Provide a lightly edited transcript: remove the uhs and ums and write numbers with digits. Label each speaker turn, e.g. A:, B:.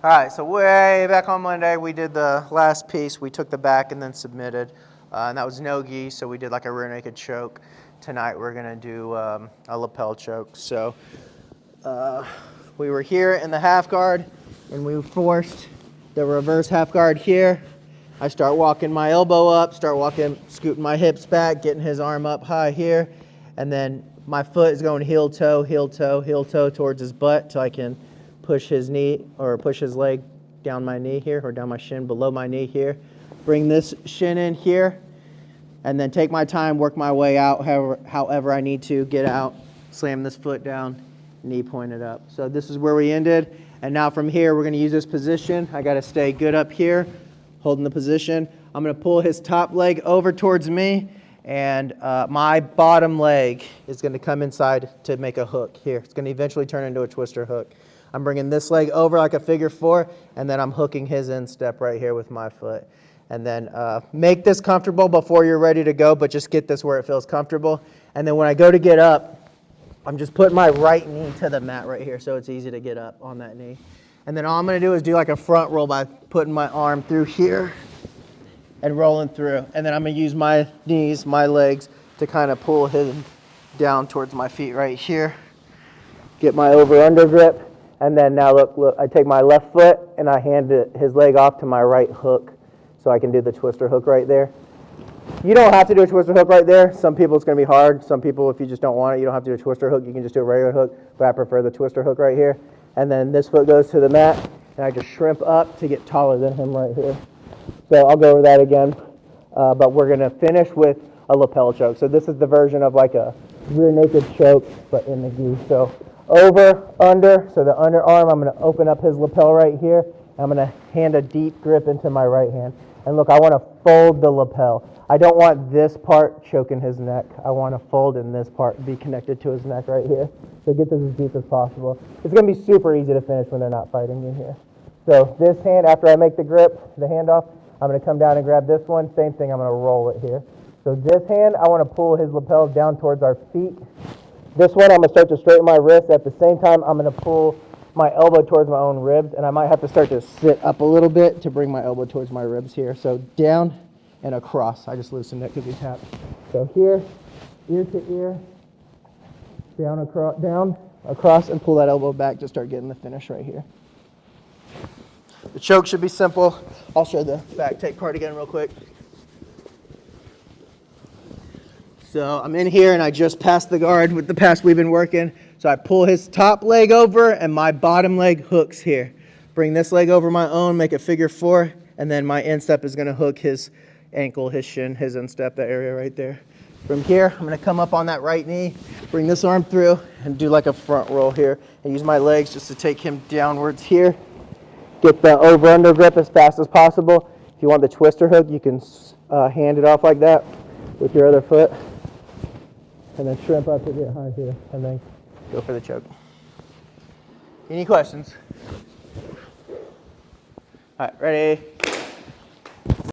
A: All right, so way back on Monday, we did the last piece. We took the back and then submitted, and that was no-gi, so we did like a rear naked choke. Tonight, we're going to do a lapel choke. So we were here in the half guard, and we forced the reverse half guard here. I start walking my elbow up, scooting my hips back, getting his arm up high here, and then my foot is going heel toe, heel toe, heel toe towards his butt till I can push his knee or push his leg down my knee here or down my shin below my knee here. Bring this shin in here and then take my time, work my way out however I need to, get out, slam this foot down, knee pointed up. So this is where we ended. And now from here, we're going to use this position. I got to stay good up here, holding the position. I'm going to pull his top leg over towards me, and my bottom leg is going to come inside to make a hook here. It's going to eventually turn into a twister hook. I'm bringing this leg over like a figure four, and then I'm hooking his instep right here with my foot. And then make this comfortable before you're ready to go, but just get this where it feels comfortable. And then when I go to get up, I'm just putting my right knee to the mat right here so it's easy to get up on that knee. And then all I'm going to do is do like a front roll by putting my arm through here and rolling through. And then I'm going to use my knees, my legs, to kind of pull him down towards my feet right here. Get my over-under grip. And then now look, I take my left foot and I hand his leg off to my right hook so I can do the twister hook right there. You don't have to do a twister hook right there. Some people it's going to be hard. Some people, if you just don't want it, you don't have to do a twister hook. You can just do a regular hook, but I prefer the twister hook right here. And then this foot goes to the mat, and I just shrimp up to get taller than him right here. So I'll go over that again, but we're going to finish with a lapel choke. So this is the version of like a rear naked choke, but in the gi. So over, under, so the underarm, I'm going to open up his lapel right here. I'm going to hand a deep grip into my right hand. And look, I want to fold the lapel. I don't want this part choking his neck. I want to fold in this part and be connected to his neck right here. So get this as deep as possible. It's going to be super easy to finish when they're not fighting in here. So this hand, after I make the grip, the handoff, I'm going to come down and grab this one. Same thing, I'm going to roll it here. So this hand, I want to pull his lapels down towards our feet. This one, I'm going to start to straighten my wrist. At the same time, I'm going to pull my elbow towards my own ribs, and I might have to start to sit up a little bit to bring my elbow towards my ribs here. So down and across. I just loosened it because we tapped. So here, ear to ear, down, across, and pull that elbow back to start getting the finish right here. The choke should be simple. I'll show the back take part again real quick. So I'm in here and I just passed the guard with the pass we've been working. So I pull his top leg over and my bottom leg hooks here. Bring this leg over my own, make a figure four, and then my instep is going to hook his ankle, his shin, his instep, that area right there. From here, I'm going to come up on that right knee, bring this arm through, and do like a front roll here. And use my legs just to take him downwards here. Get the over-under grip as fast as possible. If you want the twister hook, you can hand it off like that with your other foot. And then shrimp up to get high here, and then go for the choke. Any questions? All right, ready?